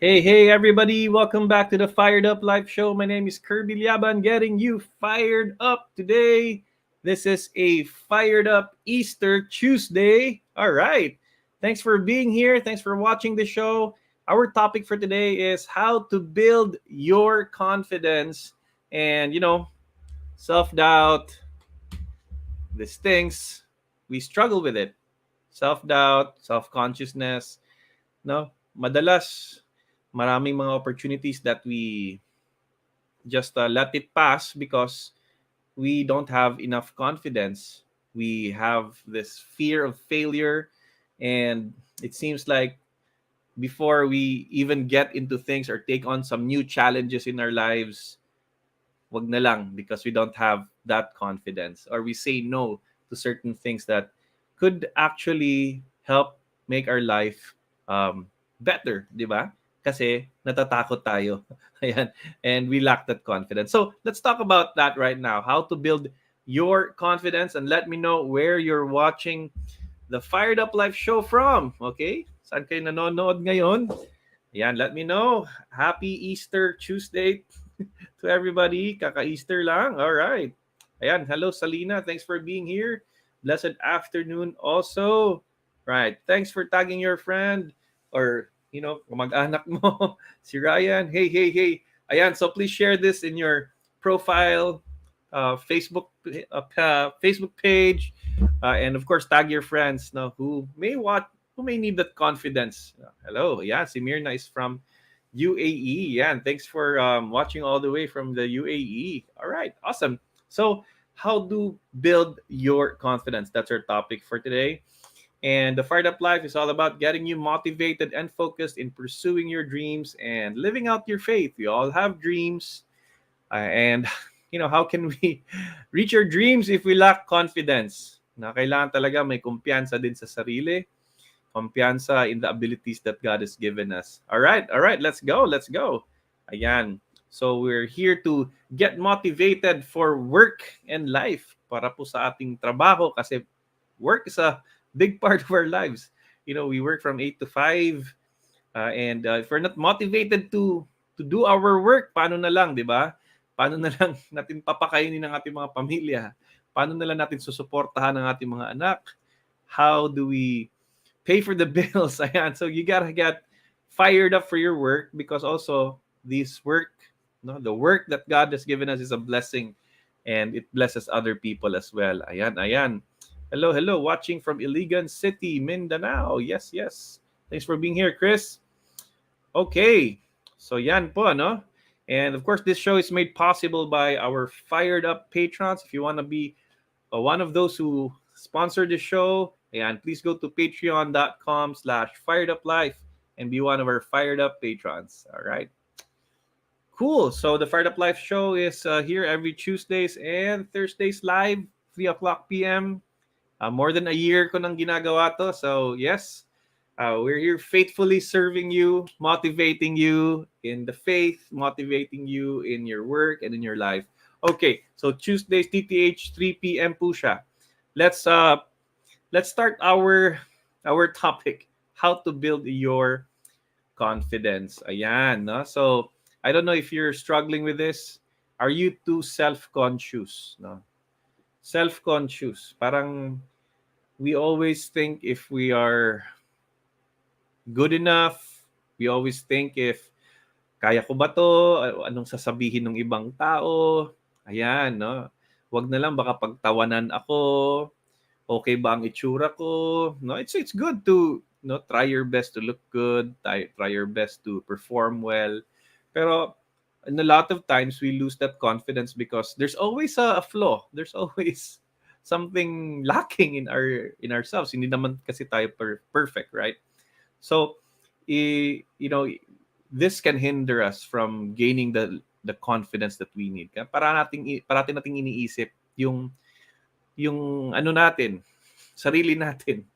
Hey, everybody. Welcome back to the Fired Up Live Show. My name is Kirby Liaban, getting you fired up today. This is a Fired Up Easter Tuesday. All right. Thanks for being here. Thanks for watching the show. Our topic for today is how to build your confidence. And, self doubt, these things, we struggle with it. Self doubt, self consciousness. No, madalas maraming mga opportunities that we just let it pass because we don't have enough confidence. We have this fear of failure, and it seems like before we even get into things or take on some new challenges in our lives, wag na lang because we don't have that confidence, or we say no to certain things that could actually help make our life better, di ba? Kasi natatakot tayo. Ayan. And we lack that confidence. So let's talk about that right now. How to build your confidence, and let me know where you're watching the Fired Up Live show from. Okay? Saan kayo nanonood ngayon? Ayan, let me know. Happy Easter Tuesday to everybody. Kaka-Easter lang. All right. Ayan, hello Salina. Thanks for being here. Blessed afternoon also. Right. Thanks for tagging your friend or, kamag-anak mo, si Ryan. Hey. Ayan, so please share this in your profile, Facebook page, and of course tag your friends who may need that confidence. Hello, yeah, si Mirna is from UAE. Yeah, and thanks for watching all the way from the UAE. All right, awesome. So, how to build your confidence? That's our topic for today. And the Fired Up Life is all about getting you motivated and focused in pursuing your dreams and living out your faith. We all have dreams. And, how can we reach our dreams if we lack confidence? Na kailangan talaga may kumpiyansa din sa sarili, kumpiyansa in the abilities that God has given us. All right, let's go. Ayan. So we're here to get motivated for work and life para po sa ating trabaho kasi work is a big part of our lives. We work from 8 to 5 and if we're not motivated to do our work, paano na lang, 'di ba? Paano na lang natin papakainin ng ating mga pamilya? Paano na lang natin susuportahan ng ating mga anak? How do we pay for the bills? Ayan. So you gotta get fired up for your work because also this work, the work that God has given us is a blessing and it blesses other people as well. Ayan. Hello. Watching from Iligan City, Mindanao. Yes. Thanks for being here, Chris. Okay. So yan po, no? And of course, this show is made possible by our Fired Up patrons. If you want to be one of those who sponsor the show, and please go to patreon.com/fireduplife and be one of our Fired Up patrons. All right. Cool. So the Fired Up Life show is here every Tuesdays and Thursdays live, 3 o'clock p.m. More than a year ko nang ginagawa to. So yes, we're here faithfully serving you, motivating you in the faith, motivating you in your work and in your life. Okay, so Tuesdays, TTH, 3 p.m. po siya. Let's start our topic, how to build your confidence. Ayan, no? So, I don't know if you're struggling with this. Are you too self-conscious, no? Self-conscious. Parang we always think if we are good enough. We always think if kaya ko ba to? Anong sasabihin ng ibang tao? Ayan, no? Wag na lang baka pagtawanan ako. Okay ba ang itsura ko? No, it's good to try your best to look good, try your best to perform well. Pero in a lot of times we lose that confidence because there's always a flaw. There's always something lacking in ourselves. Hindi naman kasi tayo perfect, right? So, this can hinder us from gaining the confidence that we need. Parati nating iniisip yung ano natin, sarili natin,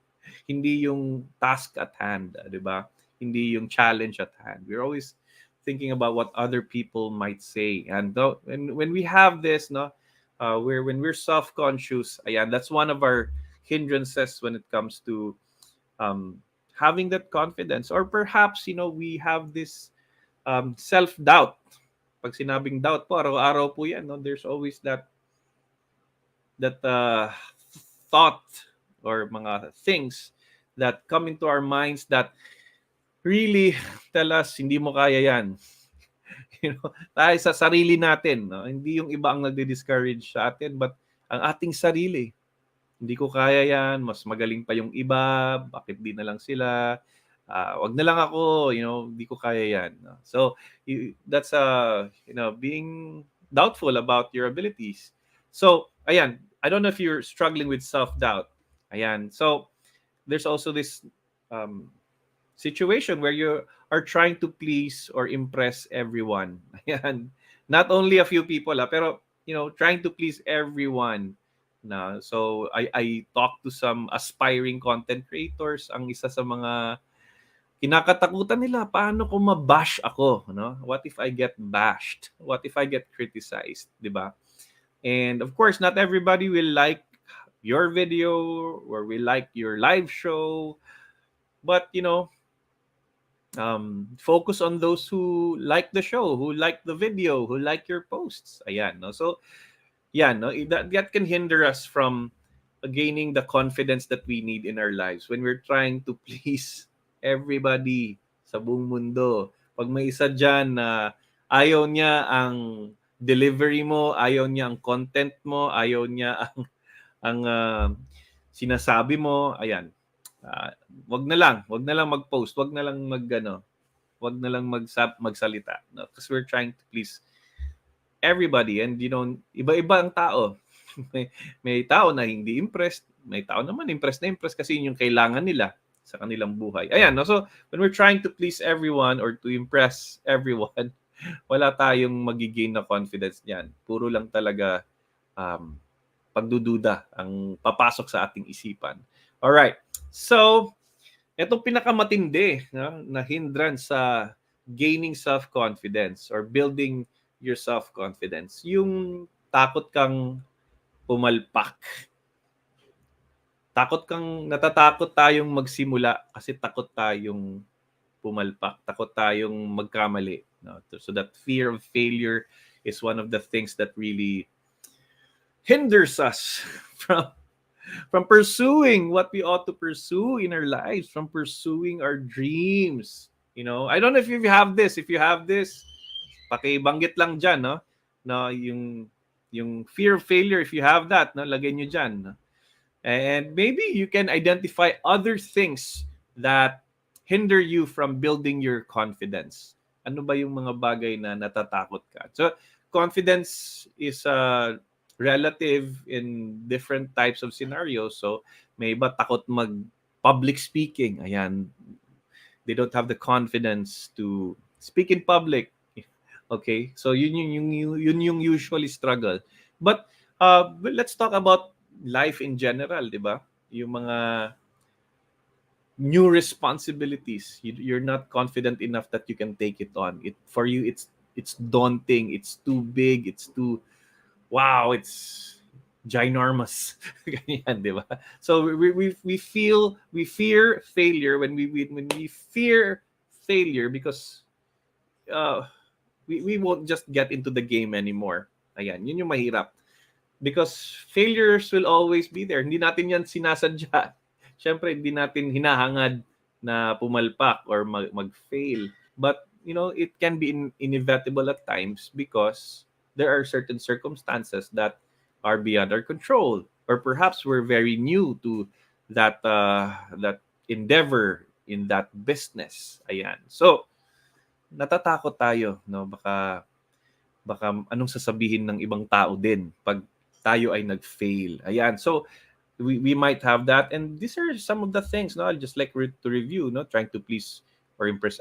hindi yung task at hand, 'di ba? Hindi yung challenge at hand. We're always thinking about what other people might say. And when we have this, when we're self-conscious, ayan, that's one of our hindrances when it comes to having that confidence. Or perhaps we have this self-doubt. Pag sinabing doubt po, araw-araw po yan. No? There's always that thought or mga things that come into our minds that really tell us hindi mo kaya yan. Tayo sa sarili natin, no? Hindi yung iba ang nagdi-discourage sa atin, but ang ating sarili. Hindi ko kaya yan, mas magaling pa yung iba, bakit di na lang sila? Wag na lang ako, hindi ko kaya yan. No? So, that's being doubtful about your abilities. So, ayan, I don't know if you're struggling with self-doubt. Ayan, so there's also this situation where you are trying to please or impress everyone. Ayan. Not only a few people, pero trying to please everyone. Na. So I talked to some aspiring content creators. Ang isa sa mga kinakatakutan nila, paano kung mabash ako, no? What if I get bashed? What if I get criticized, 'di ba? And of course, not everybody will like your video or will like your live show. But focus on those who like the show, who like the video, who like your posts. Ayan, no? So, no, that can hinder us from gaining the confidence that we need in our lives when we're trying to please everybody sa buong mundo. Pag may isa dyan na ayaw niya ang delivery mo, ayaw niya ang content mo, ayaw niya ang sinasabi mo, ayan. Wag na lang mag-post, wag na lang magsalita, no? Because we're trying to please everybody, and iba-iba ang tao. may tao na hindi impressed, may tao naman impressed kasi yun yung kailangan nila sa kanilang buhay. Ayan, no? So when we're trying to please everyone or to impress everyone, wala tayong magigain na confidence niyan. Puro lang talaga pagdududa ang papasok sa ating isipan. All right. So, itong pinakamatindi na hindrance sa gaining self-confidence or building your self-confidence, yung takot kang pumalpak. Natatakot tayong magsimula kasi takot tayong pumalpak, takot tayong magkamali. No? So that fear of failure is one of the things that really hinders us from pursuing what we ought to pursue in our lives, from pursuing our dreams. I don't know if you have this. If you have this, pakibanggit lang dyan, no? No, yung fear of failure, if you have that, no, lagay nyo dyan. No? And maybe you can identify other things that hinder you from building your confidence. Ano ba yung mga bagay na natatakot ka? So, confidence is relative in different types of scenarios. So, may iba takot mag-public speaking. Ayan. They don't have the confidence to speak in public. Okay? So, yun yung usually struggle. But let's talk about life in general, di ba? Yung mga new responsibilities. You're not confident enough that you can take it on. For you, it's daunting. It's too big. It's too, wow, it's ginormous. Ganyan, di ba? So we fear failure when we fear failure because we won't just get into the game anymore. Ayan, yun yung mahirap. Because failures will always be there. Hindi natin yan sinasadya. Siyempre, hindi natin hinahangad na pumalpak or mag-fail. But, it can be inevitable at times because there are certain circumstances that are beyond our control. Or perhaps we're very new to that endeavor in that business. Ayan. So, natatakot tayo. No? Baka anong sasabihin ng ibang tao din pag tayo ay nag-fail. Ayan. So, we might have that. And these are some of the things, no? I'll just like to review, no? Trying to please or impress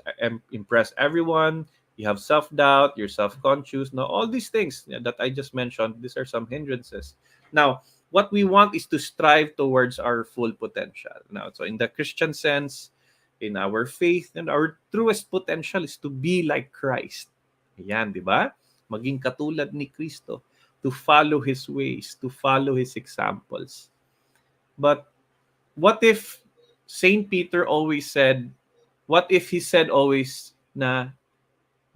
everyone. You have self-doubt, you're self-conscious. No? All these things that I just mentioned, these are some hindrances. Now, what we want is to strive towards our full potential. Now, so in the Christian sense, in our faith, and our truest potential is to be like Christ. Ayan, di ba? Maging katulad ni Kristo. To follow His ways, to follow His examples. But what if Saint Peter always said, what if he said always na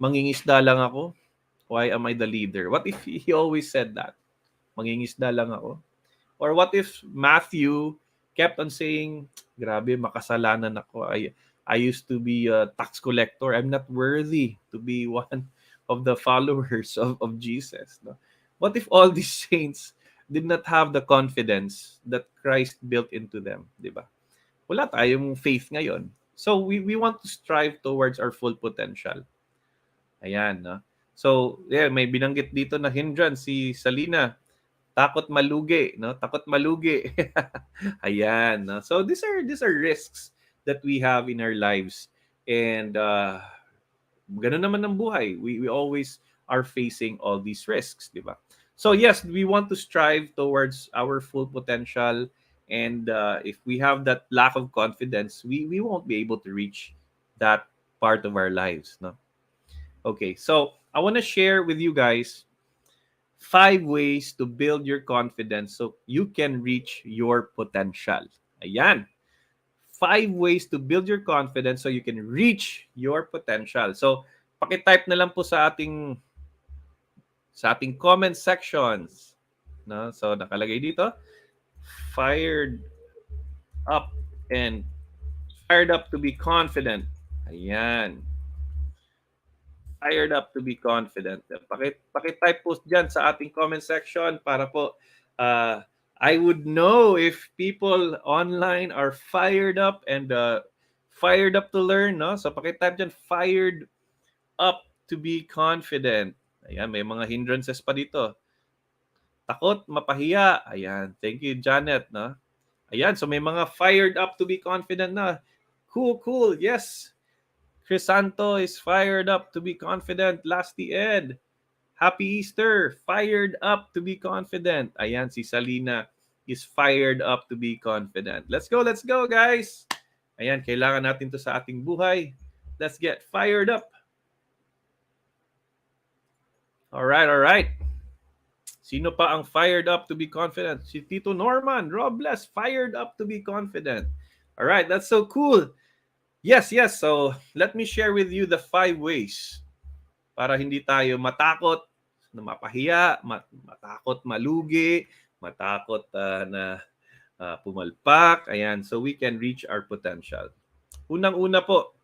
mangingisda lang ako. Why am I the leader? What if he always said that? Mangingisda lang ako. Or what if Matthew kept on saying, grabe, makasalanan ako. I used to be a tax collector. I'm not worthy to be one of the followers of Jesus. No? What if all these saints did not have the confidence that Christ built into them? Diba? Wala tayong faith ngayon. So we want to strive towards our full potential. Ayan. No? So, yeah, may binanggit dito na hindrance si Salina. Takot malugi, no? Takot malugi. Ayan, no? So these are risks that we have in our lives. And ganun naman ang buhay. We always are facing all these risks, di ba? So yes, we want to strive towards our full potential. And if we have that lack of confidence, we won't be able to reach that part of our lives, no? Okay, so I want to share with you guys 5 ways to build your confidence so you can reach your potential. Ayan. 5 ways to build your confidence so you can reach your potential. So, paki-type na lang po sa ating comment sections. No? So, nakalagay dito, fired up and fired up to be confident. Ayan. Fired up to be confident. Paki-type po dyan sa ating comment section para po I would know if people online are fired up and fired up to learn, no? So paki-type dyan, fired up to be confident. Ayan, may mga hindrances pa dito. Takot, mapahiya. Ayan, thank you, Janet, no? Ayan, so may mga fired up to be confident na. Cool. Yes. Crisanto is fired up to be confident. Lasty Ed. Happy Easter. Fired up to be confident. Ayan, si Salina is fired up to be confident. Let's go, guys. Ayan, kailangan natin to sa ating buhay. Let's get fired up. All right. Sino pa ang fired up to be confident? Si Tito Norman. Robles, fired up to be confident. All right, that's so cool. Yes. So, let me share with you the 5 ways para hindi tayo matakot na mapahiya, matakot malugi, matakot na pumalpak. Ayan, so we can reach our potential. Unang-una po,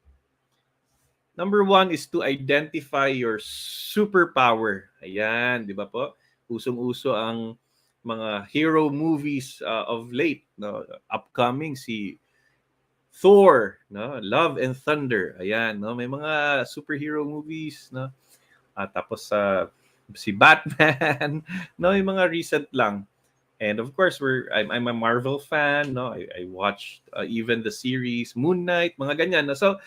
number 1 is to identify your superpower. Ayan, di ba po? Usong-uso ang mga hero movies of late. No? Upcoming si Thor, no? Love and Thunder. Ayan, no? May mga superhero movies, no? Tapos si Batman, no? Yung mga recent lang. And of course, I'm a Marvel fan, no? I watched even the series Moon Knight, mga ganyan. No? So,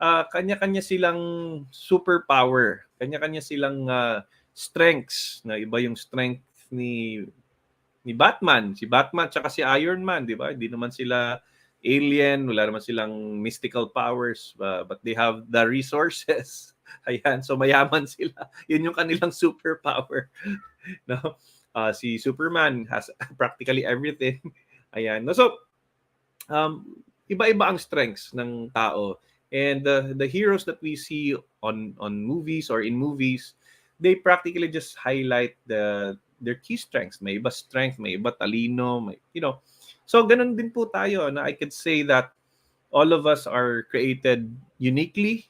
kanya-kanya silang superpower. Kanya-kanya silang strengths. Na iba yung strength ni Batman. Si Batman tsaka si Iron Man, di ba? Hindi naman sila alien, wala naman silang mystical powers, but they have the resources. Ayan, so mayaman sila. Yun yung kanilang superpower. No? Si Superman has practically everything. Ayan. No, so, iba-iba ang strengths ng tao. And the heroes that we see on movies or in movies, they practically just highlight their key strengths. May iba strength, may iba talino, may, So, ganun din po tayo na I could say that all of us are created uniquely.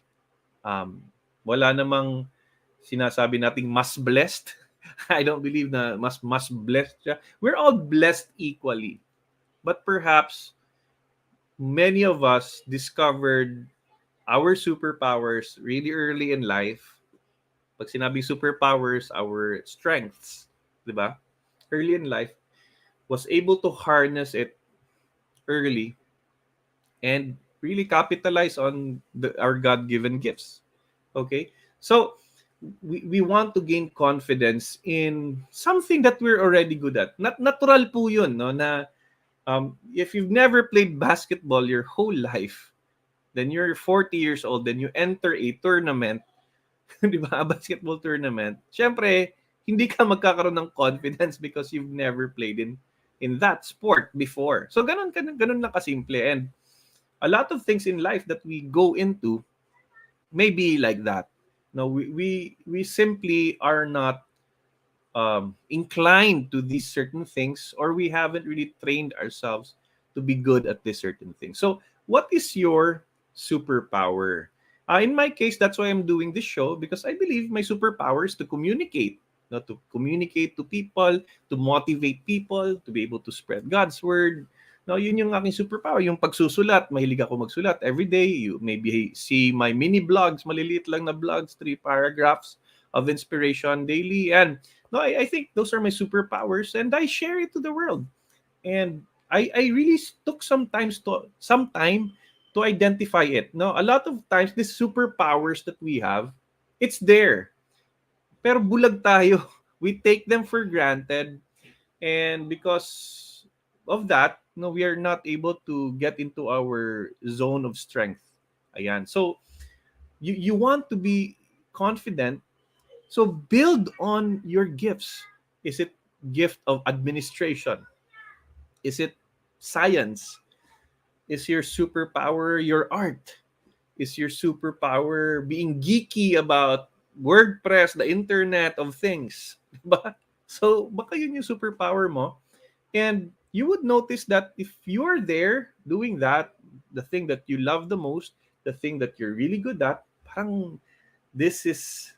Wala namang sinasabi nating mas blessed. I don't believe na mas blessed siya. We're all blessed equally. But perhaps many of us discovered our superpowers really early in life. Pag sinabing superpowers, our strengths, di ba? Early in life, was able to harness it early and really capitalize on our God-given gifts. Okay? So, we want to gain confidence in something that we're already good at. Natural po yun, no? Na if you've never played basketball your whole life, then you're 40 years old, then you enter a tournament, di ba? A basketball tournament. Siyempre, hindi ka magkakaroon ng confidence because you've never played in that sport before. So, ganun lang kasimple. And a lot of things in life that we go into may be like that. No, we simply are not inclined to these certain things, or we haven't really trained ourselves to be good at this certain thing. So, what is your superpower? In my case, that's why I'm doing this show, because I believe my superpower is to communicate. Not to communicate to people, to motivate people, to be able to spread God's word. Now, yun yung aking superpower, yung pagsusulat. Mahilig ako magsulat every day. You maybe see my mini blogs, maliliit lang na blogs, 3 paragraphs of inspiration daily. And no, I think those are my superpowers, and I share it to the world. And I really took some time to identify it. No, a lot of times these superpowers that we have, it's there. Pero bulag tayo. We take them for granted, and because of that, no, we are not able to get into our zone of strength. Ayan. So you want to be confident. So build on your gifts. Is it gift of administration? Is it science? Is your superpower your art? Is your superpower being geeky about WordPress, the internet of things? Diba? So baka yun yung superpower mo. And you would notice that if you are there doing that, the thing that you love the most, the thing that you're really good at, parang this is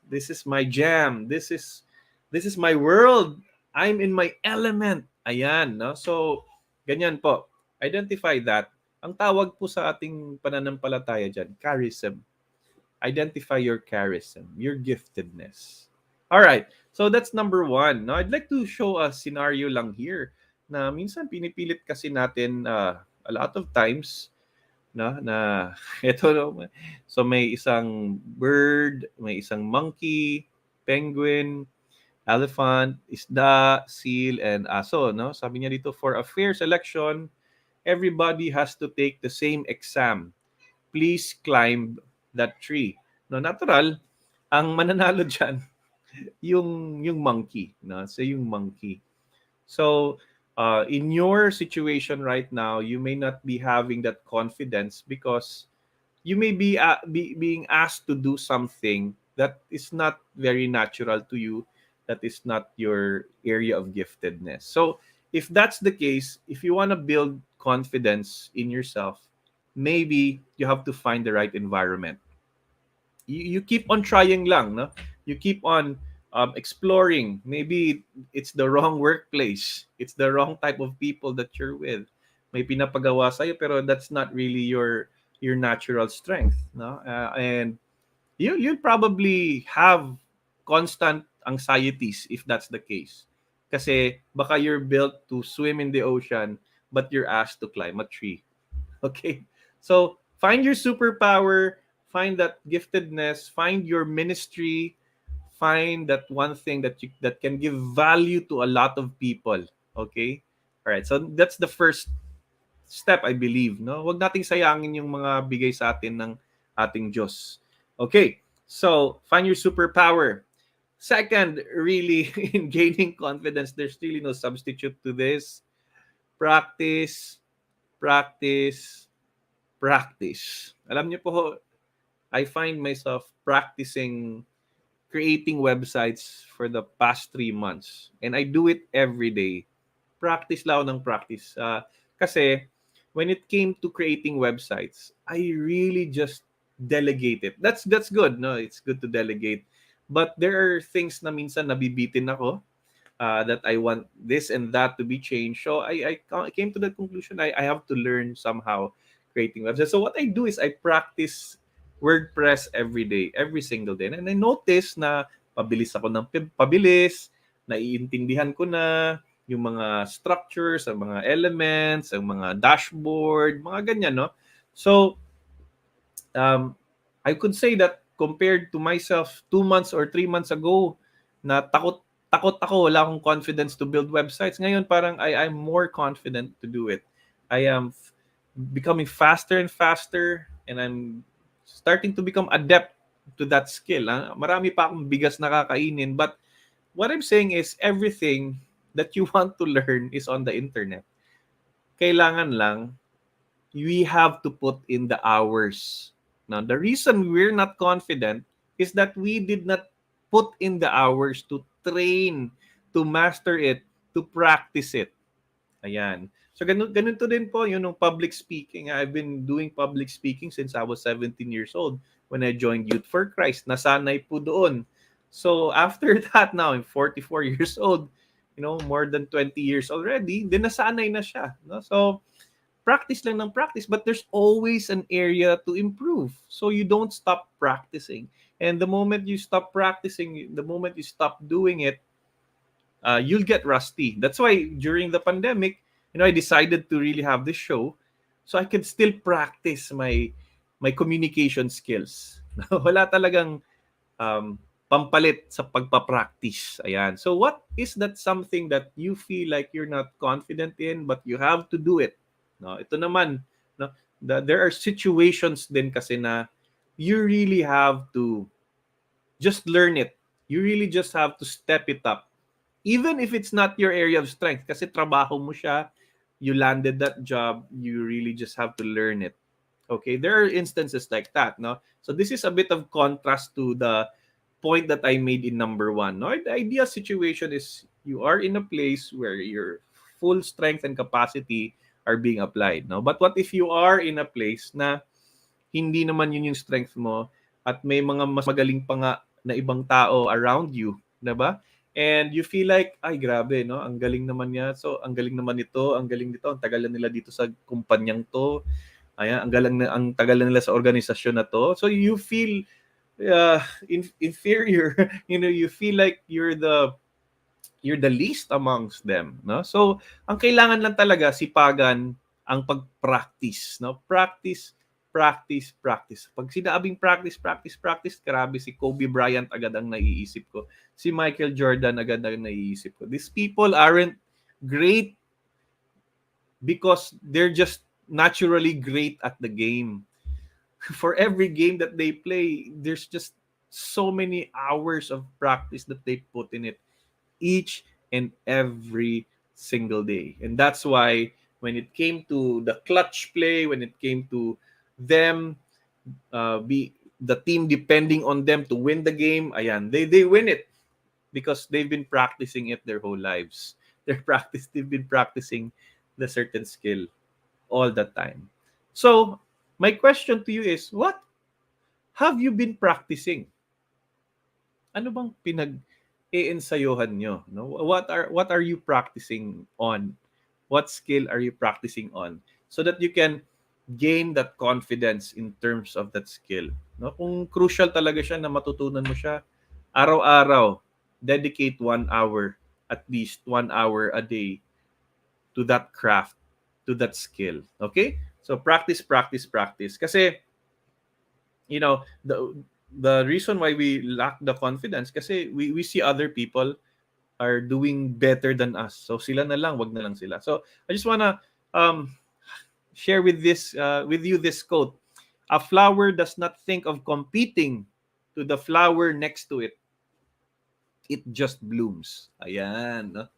my jam. This is my world. I'm in my element. Ayan, no? So ganyan po. Identify that. Ang tawag po sa ating pananampalataya diyan, charism. Identify your charism, your giftedness. All right. So that's number 1. Now I'd like to show a scenario lang here na minsan pinipilit kasi natin a lot of times na eto no. So may isang bird, may isang monkey, penguin, elephant, isda, seal, and aso, no? Sabi niya dito, for a fair selection, everybody has to take the same exam. Please climb that tree. No, natural, ang mananalo diyan yung monkey, no? So yung monkey. So, in your situation right now, you may not be having that confidence because you may be being asked to do something that is not very natural to you, that is not your area of giftedness. So, if that's the case, if you want to build confidence in yourself, maybe you have to find the right environment. You keep on trying lang, no? You keep on exploring. Maybe it's the wrong workplace. It's the wrong type of people that you're with. May pinapagawa sa'yo pero that's not really your natural strength, no? And you'll probably have constant anxieties if that's the case. Kasi baka you're built to swim in the ocean but you're asked to climb a tree. Okay? So, find your superpower, find that giftedness, find your ministry, find that one thing that can give value to a lot of people. Okay? All right. So, that's the first step, I believe, no? Huwag nating sayangin yung mga bigay sa atin ng ating Diyos. Okay. So, find your superpower. Second, really, in gaining confidence, there's really no substitute to this. Practice, practice, practice. Alam niyo po, I find myself practicing creating websites for the past 3 months. And I do it every day. Practice lang ako ng practice. Kasi when it came to creating websites, I really just delegate it. That's good, no? It's good to delegate. But there are things na minsan nabibitin ako that I want this and that to be changed. So I came to the conclusion I have to learn somehow creating websites. So what I do is I practice WordPress every day, every single day. And I notice na pabilis ako ng pabilis, naiintindihan ko na yung mga structures, ang mga elements, ang mga dashboard, mga ganyan, no? So, I could say that compared to myself 2 months or 3 months ago, na takot ako, wala akong confidence to build websites. Ngayon, parang I'm more confident to do it. I am becoming faster and faster, and I'm starting to become adept to that skill. Marami pa akong bigas na kakainin, but what I'm saying is everything that you want to learn is on the internet. Kailangan lang, we have to put in the hours. Now, the reason we're not confident is that we did not put in the hours to train, to master it, to practice it. Ayan. So ganito din po yung public speaking. I've been doing public speaking since I was 17 years old when I joined Youth for Christ. Nasanay po doon. So after that now, I'm 44 years old, more than 20 years already, then nasanay na siya. No? So practice lang ng practice, but there's always an area to improve. So you don't stop practicing. And the moment you stop practicing, the moment you stop doing it, you'll get rusty. That's why during the pandemic, I decided to really have this show so I could still practice my communication skills. Wala talagang pampalit sa pagpa-practice. Ayan. So what is that something that you feel like you're not confident in but you have to do it? No, ito naman, no, there are situations din kasi na you really have to just learn it. You really just have to step it up. Even if it's not your area of strength, kasi trabaho mo siya, you landed that job, you really just have to learn it. Okay, there are instances like that, no? So this is a bit of contrast to the point that I made in number one. No, the ideal situation is you are in a place where your full strength and capacity are being applied. No, but what if you are in a place na hindi naman yun yung strength mo at may mga mas magaling pa nga na ibang tao around you, 'di ba? And you feel like, ay grabe, no? Ang galing naman niya. So, ang galing naman nito, ang galing nito, ang tagal na nila dito sa kumpanyang to. Ayan, ang tagal na nila sa organisasyon na to. So, you feel inferior. You feel like you're the least amongst them, no? So, ang kailangan lang talaga sipagan ang pag-practice, no? Practice, practice, practice. Pag sinabing practice, practice, practice, grabe si Kobe Bryant agad ang naiisip ko. Si Michael Jordan agad ang naiisip ko. These people aren't great because they're just naturally great at the game. For every game that they play, there's just so many hours of practice that they put in it each and every single day. And that's why when it came to the clutch play, when it came to them be the team depending on them to win the game, ayan, they win it because they've been practicing it their whole lives. They've been practicing the certain skill all the time. So, my question to you is, what have you been practicing? Ano bang i-ensayohan nyo? No? What are you practicing on? What skill are you practicing on? So that you can gain that confidence in terms of that skill. No? Kung crucial talaga siya na matutunan mo siya, araw-araw, dedicate 1 hour, at least 1 hour a day to that craft, to that skill. Okay? So practice, practice, practice. Kasi, the reason why we lack the confidence kasi we see other people are doing better than us. So sila na lang, wag na lang sila. So I just wanna share with you this quote. A flower does not think of competing to the flower next to it. It just blooms. Ayan, no?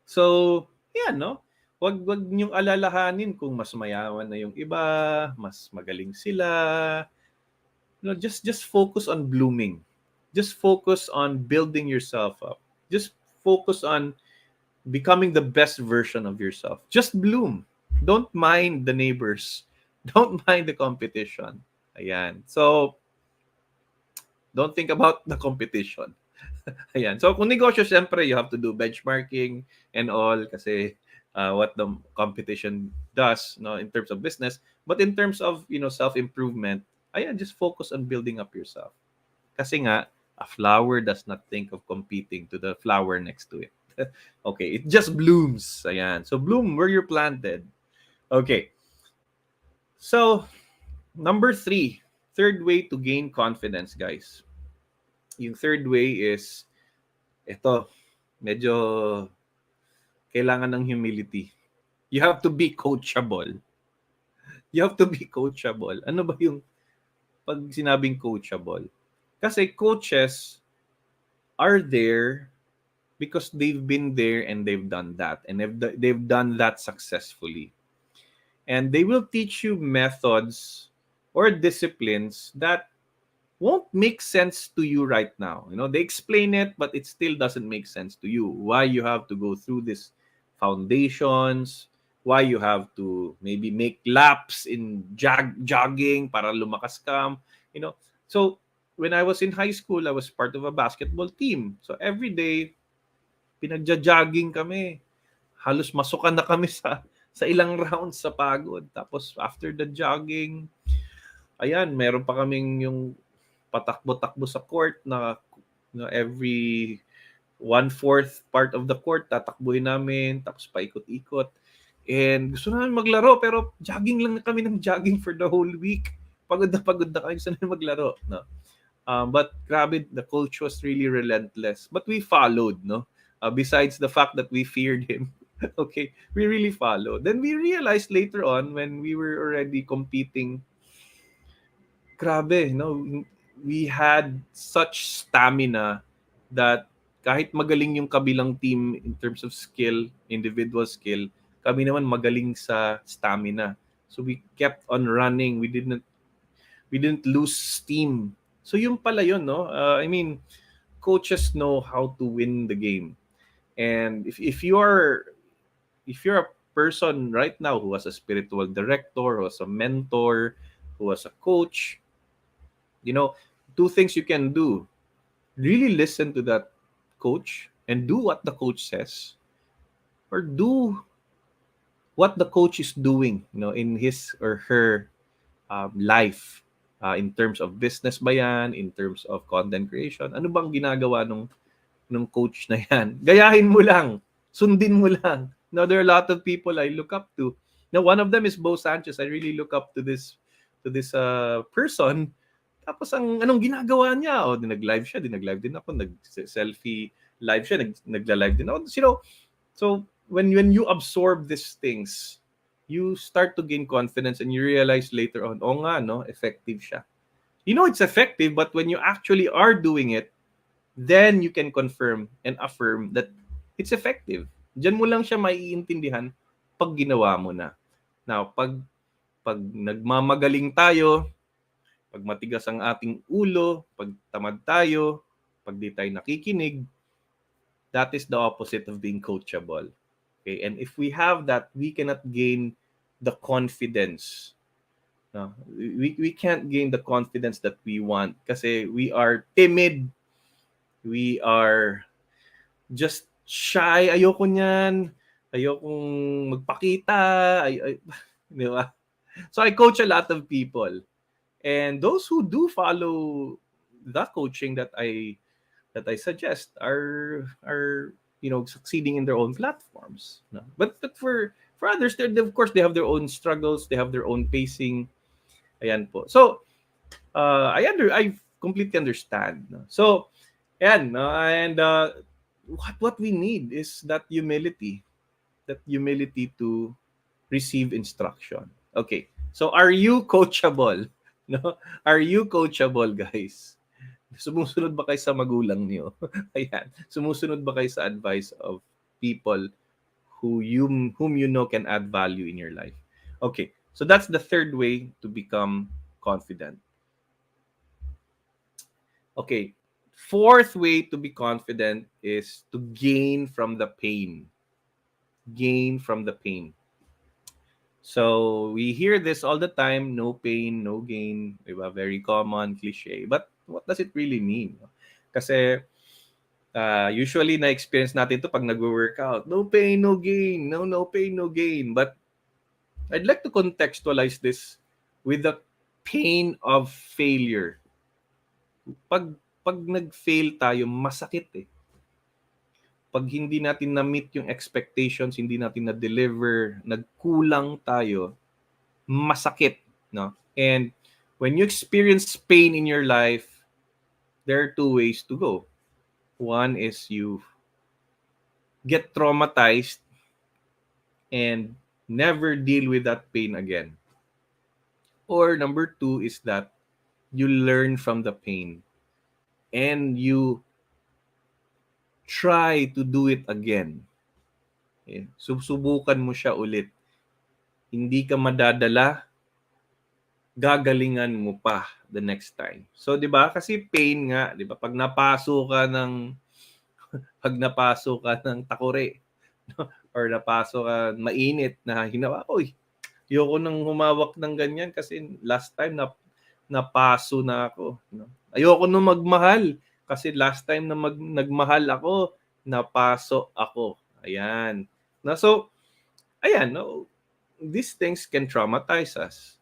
So, yan, no? Wag niyong alalahanin kung mas mayaman na yung iba, mas magaling sila. Just focus on blooming. Just focus on building yourself up. Just focus on becoming the best version of yourself. Just bloom. Don't mind the neighbors. Don't mind the competition. Ayan. So, don't think about the competition. Ayan. So, kung negosyo, syempre, you have to do benchmarking and all kasi what the competition does, no, in terms of business. But in terms of, self-improvement, ayan, just focus on building up yourself. Kasi nga, a flower does not think of competing to the flower next to it. Okay, it just blooms. Ayan. So, bloom where you're planted. Okay. So, number 3, third way to gain confidence, guys. Yung third way is, ito, medyo kailangan ng humility. You have to be coachable. You have to be coachable. Ano ba yung pag sinabing coachable? Kasi coaches are there because they've been there and they've done that. And they've done that successfully. And they will teach you methods or disciplines that won't make sense to you right now. They explain it, but it still doesn't make sense to you. Why you have to go through this foundations, why you have to maybe make laps in jogging para lumakas ka, you know. So when I was in high school, I was part of a basketball team. So every day, pinagja-jogging kami. Halos masukan na kami sa ilang rounds sa pagod. Tapos after the jogging, ayan, meron pa kaming yung patakbo-takbo sa court na every 1/4 part of the court tatakbuhin namin, tapos paikot-ikot. And gusto namin maglaro, pero jogging lang kami ng jogging for the whole week. Pagod na kami, gusto namin maglaro. No? But grabe, the coach was really relentless. But we followed, no? Besides the fact that we feared him. Okay, we really followed. Then we realized later on when we were already competing, grabe, we had such stamina that kahit magaling yung kabilang team in terms of skill, individual skill, kami naman magaling sa stamina. So we kept on running. We didn't lose steam. So yung pala yun, no? I mean, coaches know how to win the game. And if you're a person right now who has a spiritual director, who has a mentor, who has a coach, two things you can do. Really listen to that coach and do what the coach says, or do what the coach is doing, in his or her life. In terms of business ba yan, in terms of content creation, ano bang ginagawa nung coach na yan? Gayahin mo lang, sundin mo lang. Now, there are a lot of people I look up to. Now, one of them is Bo Sanchez. I really look up to this person. Tapos anong ginagawa niya? Nag-live siya, nag-live din ako, nag-selfie live siya, nagla-live din ako. So when you absorb these things, you start to gain confidence and you realize later on, nga, no, effective siya. It's effective, but when you actually are doing it, then you can confirm and affirm that it's effective. Diyan mo lang siya maiintindihan pag ginawa mo na. Now, pag nagmamagaling tayo, pag matigas ang ating ulo, pag tamad tayo, pag di tayo nakikinig, that is the opposite of being coachable. Okay? And if we have that, we cannot gain the confidence. No? We can't gain the confidence that we want kasi we are timid. We are just shy. Ayoko niyan. Ayokong magpakita. Di ba? So I coach a lot of people. And those who do follow the coaching that I suggest are succeeding in their own platforms. No? But for others, of course, they have their own struggles. They have their own pacing. Ayan po. So I completely understand. No? So ayan, no? And what we need is that humility to receive instruction. Okay. So are you coachable? No? Are you coachable, guys? Sumusunod ba kayo sa magulang niyo? Ayan. Sumusunod ba kayo sa advice of people whom you know can add value in your life? Okay. So that's the third way to become confident. Okay. Fourth way to be confident is to gain from the pain. Gain from the pain. So we hear this all the time, no pain, no gain. Diba? Very common, cliche. But what does it really mean? Kasi usually na-experience natin to pag nag-workout. No pain, no gain. No pain, no gain. But I'd like to contextualize this with the pain of failure. Pag nag-fail tayo, masakit eh. Pag hindi natin na-meet yung expectations, hindi natin na-deliver, nagkulang tayo, masakit, no? And when you experience pain in your life, there are two ways to go. One is you get traumatized and never deal with that pain again. Or number two is that you learn from the pain and you try to do it again. Okay? Susubukan mo siya ulit. Hindi ka madadala gagalingan mo pa the next time. So 'di ba? Kasi pain nga, 'di ba? Pag napaso ka ng takore, no? Or napaso ka mainit na hinawa, oy, ayoko nang humawak ng ganyan kasi last time napaso na ako, no? Ayoko nung magmahal kasi last time na nagmahal ako, napaso ako. Ayan. Na so, ayan, no, these things can traumatize us.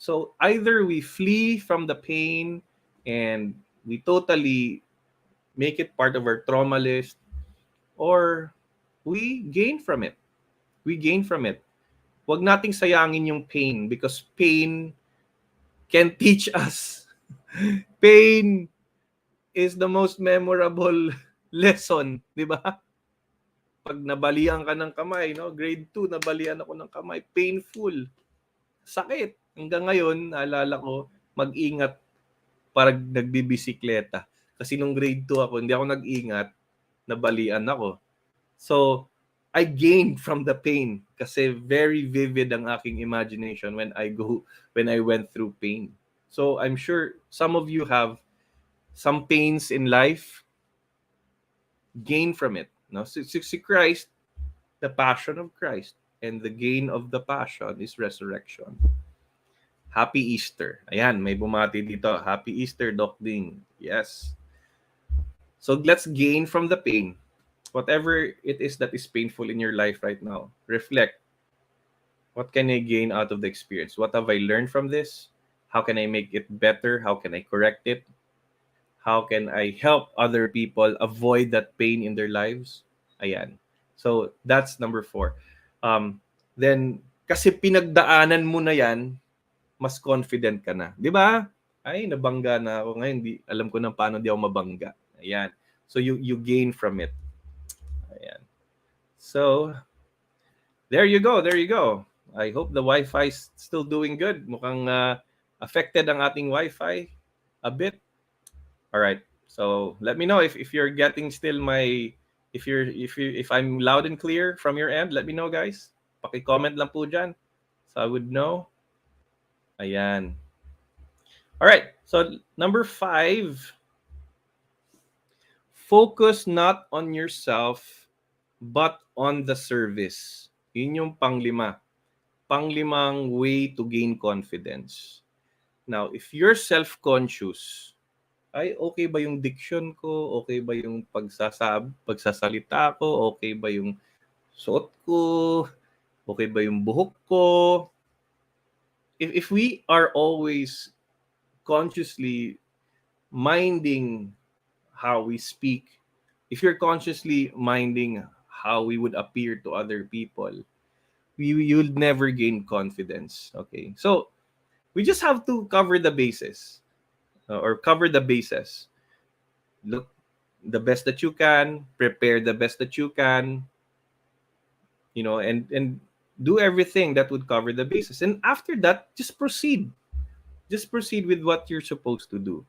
So either we flee from the pain and we totally make it part of our trauma list, or we gain from it. We gain from it. Huwag nating sayangin yung pain because pain can teach us. Pain is the most memorable lesson, di ba? Pag nabalian ka ng kamay, no? Grade 2, nabalian ako ng kamay. Painful. Sakit. Hanggang ngayon, naalala ko, mag-ingat parang nagbibisikleta. Kasi nung grade 2 ako, hindi ako nag-ingat, nabalian ako. So, I gained from the pain kasi very vivid ang aking imagination when I went through pain. So, I'm sure some of you have some pains in life, gain from it. No? Si Christ, the passion of Christ, and the gain of the passion is resurrection. Happy Easter. Ayan, may bumati dito. Happy Easter, Doc Ding. Yes. So let's gain from the pain. Whatever it is that is painful in your life right now, reflect. What can I gain out of the experience? What have I learned from this? How can I make it better? How can I correct it? How can I help other people avoid that pain in their lives? Ayan. So that's number 4. Then, kasi pinagdaanan mo na yan, mas confident ka na. Di ba? Ay, nabangga na ako ngayon. Alam ko na paano di ako mabangga. Ayan. So you gain from it. Ayan. So, there you go. There you go. I hope the Wi-Fi is still doing good. Mukhang affected ang ating Wi-Fi a bit. All right. So, let me know if you're getting still if I'm loud and clear from your end, let me know, guys. Paki-comment lang po diyan so I would know. Ayan. All right. So, number 5, focus not on yourself but on the service. Yun yung panglimang way to gain confidence. Now, if you're self-conscious, ay okay ba yung diction ko? Okay ba yung pagsasalita ko? Okay ba yung suot ko? Okay ba yung buhok ko? If we are always consciously minding how we speak, if you're consciously minding how we would appear to other people, you'll never gain confidence. Okay, so we just have to cover the bases, or cover the bases. Look the best that you can, prepare the best that you can, and do everything that would cover the bases. And after that, just proceed with what you're supposed to do.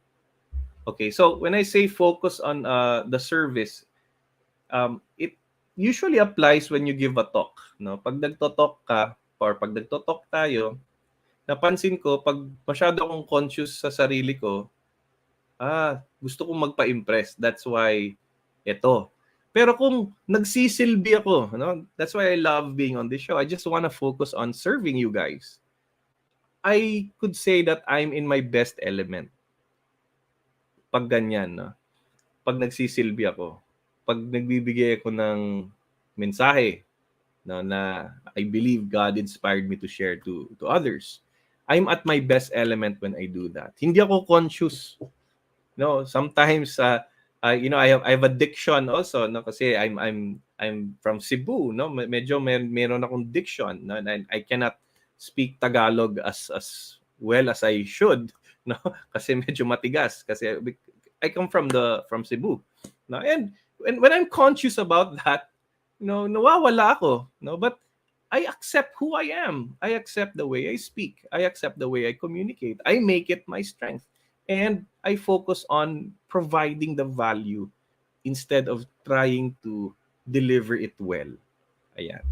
Okay, so when I say focus on the service, it usually applies when you give a talk. No? Pag nagto-talk ka, or pag nagto-talk tayo, napansin ko, pag masyado akong conscious sa sarili ko, gusto kong magpa-impress. That's why ito. Pero kung nagsisilbi ako, that's why I love being on this show. I just want to focus on serving you guys. I could say that I'm in my best element. Pag ganyan, no? Pag nagsisilbi ako, pag nagbibigay ako ng mensahe, na I believe God inspired me to share to others, I'm at my best element when I do that. Hindi ako conscious. No, sometimes I have addiction also, no, kasi I'm from Cebu, no. Medyo meron akong diction, no, and I cannot speak Tagalog as well as I should, no, kasi medyo matigas kasi I come from Cebu. No, and when I'm conscious about that, nawawala ako, no, but I accept who I am. I accept the way I speak. I accept the way I communicate. I make it my strength. And I focus on providing the value instead of trying to deliver it well. Ayan.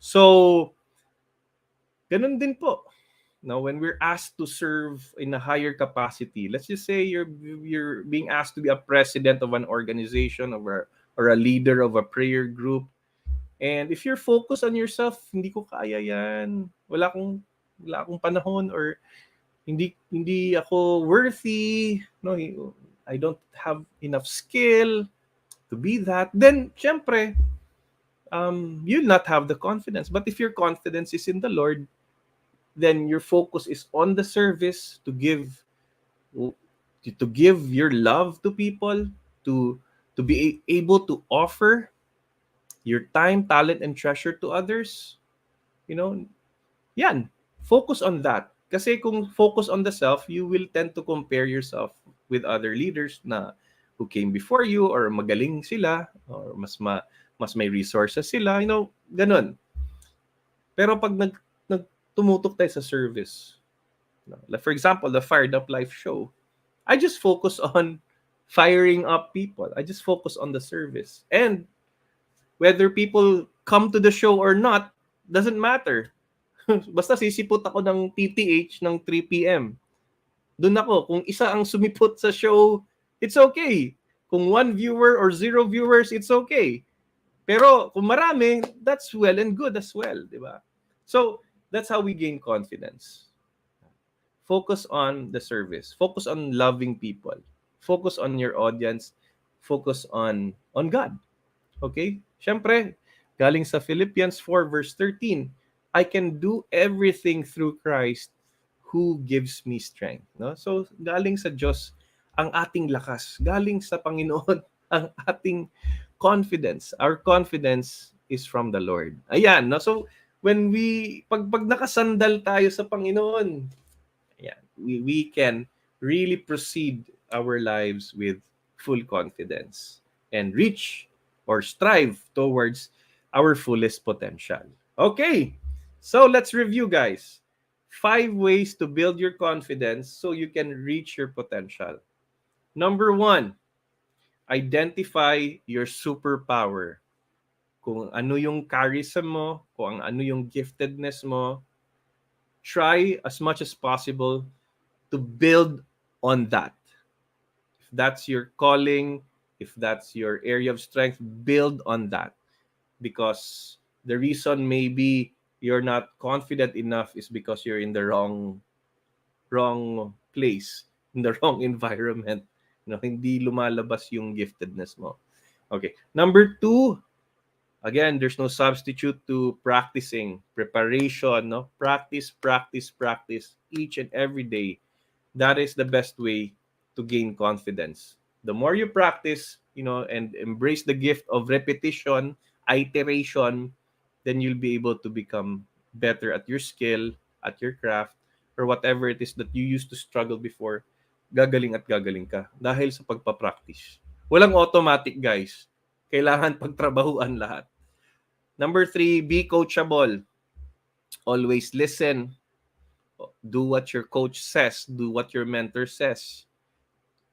So, ganun din po. Now, when we're asked to serve in a higher capacity, let's just say you're being asked to be a president of an organization or a leader of a prayer group. And if you're focused on yourself, hindi ko kaya yan. Wala akong panahon, or hindi ako worthy, no, I don't have enough skill to be that. Then syempre, you'll not have the confidence. But if your confidence is in the Lord, then your focus is on the service, to give your love to people, to be able to offer your time, talent, and treasure to others. You know, yan. Focus on that. Kasi kung focus on the self, you will tend to compare yourself with other leaders na who came before you, or magaling sila, or mas may resources sila, ganun. Pero pag tumutok tayo sa service, like for example, the Fired Up Life show, I just focus on firing up people. I just focus on the service. And whether people come to the show or not, doesn't matter. Basta sisipot ako ng PTH ng 3 p.m. Doon ako. Kung isa ang sumipot sa show, it's okay. Kung 1 viewer or 0 viewers, it's okay. Pero kung marami, that's well and good as well, di ba? So, that's how we gain confidence. Focus on the service. Focus on loving people. Focus on your audience. Focus on God. Okay? Siyempre, galing sa Philippians 4 verse 13, I can do everything through Christ who gives me strength. No? So, galing sa Diyos ang ating lakas. Galing sa Panginoon ang ating confidence. Our confidence is from the Lord. Ayan. No? So, when pag nakasandal tayo sa Panginoon, ayan, we can really proceed our lives with full confidence and reach or strive towards our fullest potential. Okay, so let's review, guys. 5 ways to build your confidence so you can reach your potential. Number 1, identify your superpower. Kung ano yung charisma mo, kung ano yung giftedness mo, try as much as possible to build on that. If that's your calling, if that's your area of strength, build on that. Because the reason maybe you're not confident enough is because you're in the wrong place, in the wrong environment. Hindi lumalabas yung giftedness mo. Okay. Number 2, again, there's no substitute to practicing, preparation, no? Practice each and every day. That is the best way to gain confidence. The more you practice, and embrace the gift of repetition, iteration, then you'll be able to become better at your skill, at your craft, or whatever it is that you used to struggle before. Gagaling at gagaling ka dahil sa pagpapractice. Walang automatic, guys. Kailangan pagtrabahuan lahat. Number 3, be coachable. Always listen. Do what your coach says. Do what your mentor says.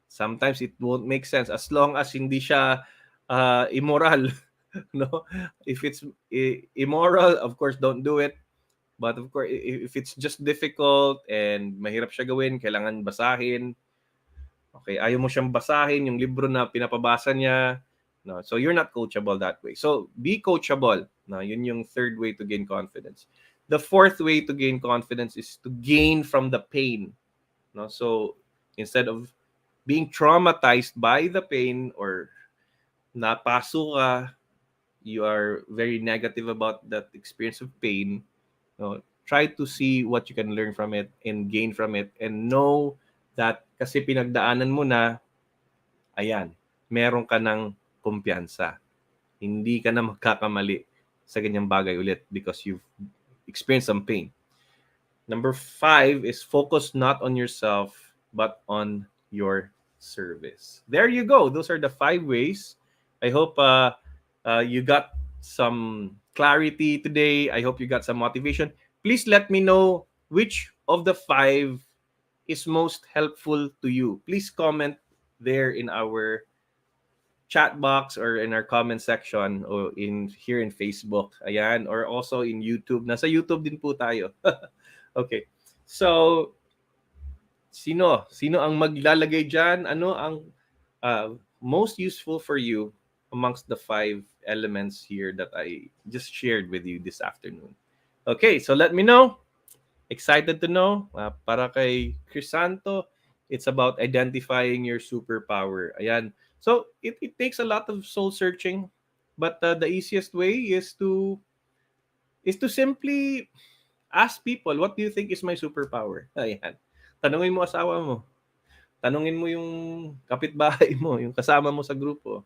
Sometimes it won't make sense as long as hindi siya immoral. No? If it's immoral, of course, don't do it. But of course, if it's just difficult and mahirap siya gawin, kailangan basahin. Okay, ayaw mo siyang basahin yung libro na pinapabasa niya. No, so you're not coachable that way. So be coachable. No, yun yung 3rd way to gain confidence. The 4th way to gain confidence is to gain from the pain. No, so instead of being traumatized by the pain, or napaso ka, you are very negative about that experience of pain, try to see what you can learn from it and gain from it, and know that kasi pinagdaanan mo na, ayan, meron ka ng kumpiyansa. Hindi ka na magkakamali sa ganyang bagay ulit because you've experienced some pain. Number 5 is focus not on yourself but on your service. There you go. Those are the 5 ways. I hope you got some clarity today. I hope you got some motivation. Please let me know which of the 5 is most helpful to you. Please comment there in our chat box or in our comment section or here in Facebook. Ayan, or also in YouTube. Nasa YouTube din po tayo. Okay. So, sino ang maglalagay diyan? Ano ang most useful for you amongst the 5 elements here that I just shared with you this afternoon? Okay, so let me know. Excited to know? Para kay Crisanto, it's about identifying your superpower. Ayan. So, it takes a lot of soul searching, but the easiest way is to simply ask people, what do you think is my superpower? Ayan. Tanungin mo asawa mo. Tanungin mo yung kapitbahay mo, yung kasama mo sa grupo.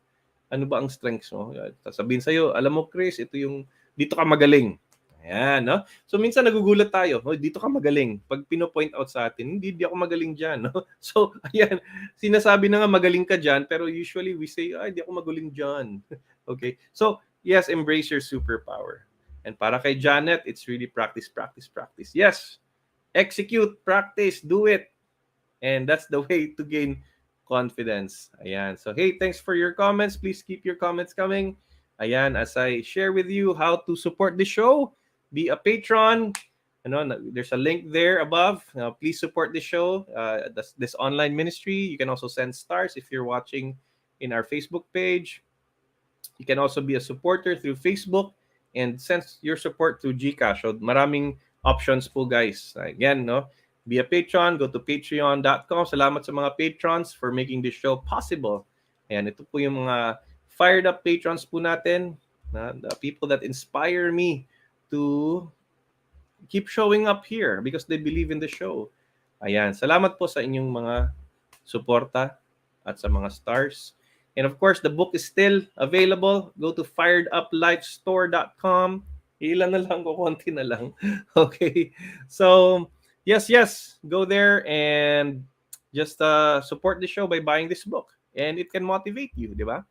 Ano ba ang strengths mo? Sasabihin sa'yo, alam mo Chris, ito yung, dito ka magaling. Ayan, no? So minsan nagugulat tayo, oh, dito ka magaling. Pag pino-point out sa atin, hindi ako magaling dyan. No? So, ayan, sinasabi na nga magaling ka dyan, pero usually we say, ay, hindi ako magaling dyan. Okay? So, yes, embrace your superpower. And para kay Janet, it's really practice, practice, practice. Yes, execute, practice, do it. And that's the way to gain confidence. Ayan. So, hey, thanks for your comments. Please keep your comments coming. Ayan, as I share with you how to support the show, be a patron. There's a link there above. Please support the show, this online ministry. You can also send stars if you're watching in our Facebook page. You can also be a supporter through Facebook and send your support through GCash. So maraming options po guys. Again, no? Be a patron, go to patreon.com. Salamat sa mga patrons for making this show possible. Ayan, ito po yung mga fired up patrons po natin. The people that inspire me to keep showing up here because they believe in the show. Ayan, salamat po sa inyong mga suporta at sa mga stars. And of course, the book is still available. Go to fireduplifestore.com. Ilan na lang, konti na lang. Okay. So, yes. Go there and just support the show by buying this book. And it can motivate you, di ba?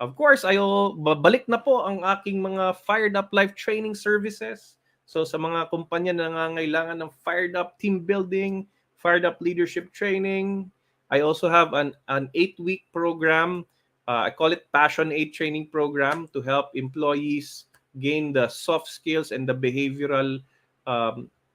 Of course, babalik na po ang aking mga Fired Up Life training services. So sa mga kumpanya na nangangailangan ng Fired Up team building, Fired Up leadership training, I also have an 8-week program. I call it Passion 8 training program to help employees gain the soft skills and the behavioral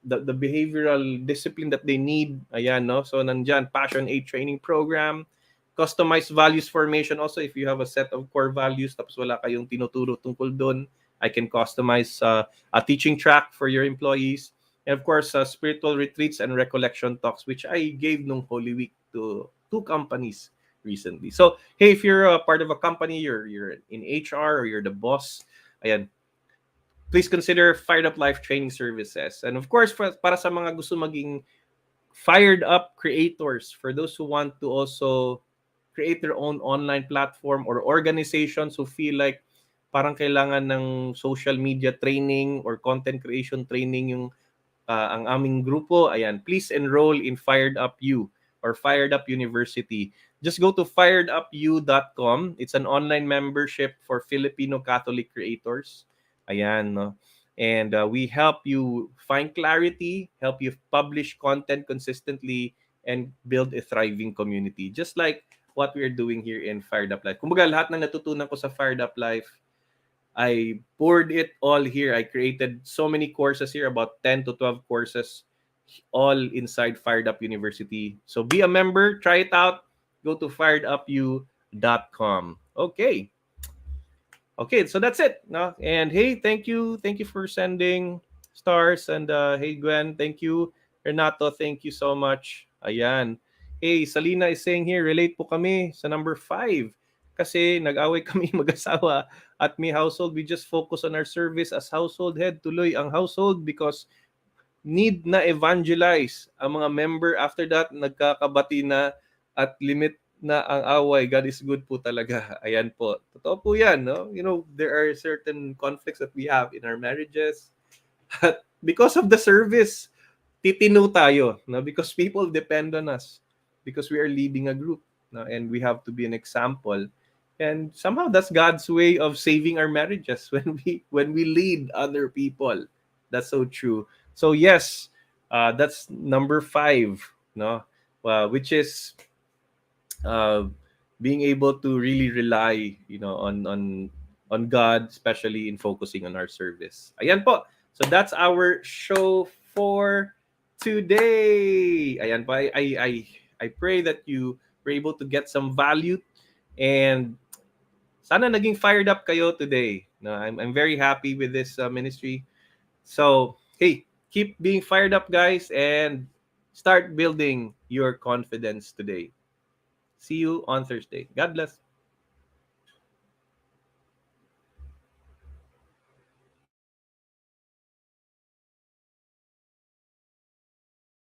the behavioral discipline that they need. Ayan, no? So nandyan, Passion 8 training program. Customized values formation also, if you have a set of core values tapos wala kayong tinuturo tungkol doon, I can customize a teaching track for your employees. And of course, spiritual retreats and recollection talks, which I gave nung Holy Week to 2 companies recently. So, hey, if you're a part of a company, you're in HR or you're the boss, ayan, please consider Fired Up Life Training Services. And of course, para sa mga gusto maging fired up creators, for those who want to also create their own online platform, or organizations who feel like parang kailangan ng social media training or content creation training yung ang aming grupo, ayan, please enroll in Fired Up U or Fired Up University. Just go to firedupu.com. It's an online membership for Filipino Catholic creators. Ayan, no? And we help you find clarity, help you publish content consistently, and build a thriving community. Just like what we are doing here in Fired Up Life. Kumbaga, lahat ng natutunan ko sa Fired Up Life, I poured it all here. I created so many courses here, about 10 to 12 courses, all inside Fired Up University. So be a member, try it out. Go to firedupu.com. Okay. Okay, so that's it. No? And hey, thank you for sending stars. And hey, Gwen, thank you. Renato, thank you so much. Ayan. Hey, Salina is saying here, relate po kami sa number 5. Kasi nag-away kami mag-asawa at may household. We just focus on our service as household head. Tuloy ang household because need na evangelize ang mga member. After that, nagkakabati na at limit na ang away. God is good po talaga. Ayan po. Totoo po yan, no? You know, there are certain conflicts that we have in our marriages. At because of the service, titino tayo, no? Because people depend on us. Because we are leading a group, no? And we have to be an example. And somehow that's God's way of saving our marriages when we lead other people. That's so true. So yes, that's number 5, no? Which is being able to really rely, on God, especially in focusing on our service. Ayan po. So that's our show for today. Ayan po, I pray that you were able to get some value and sana naging fired up kayo today. No, I'm very happy with this ministry. So, hey, keep being fired up, guys, and start building your confidence today. See you on Thursday. God bless.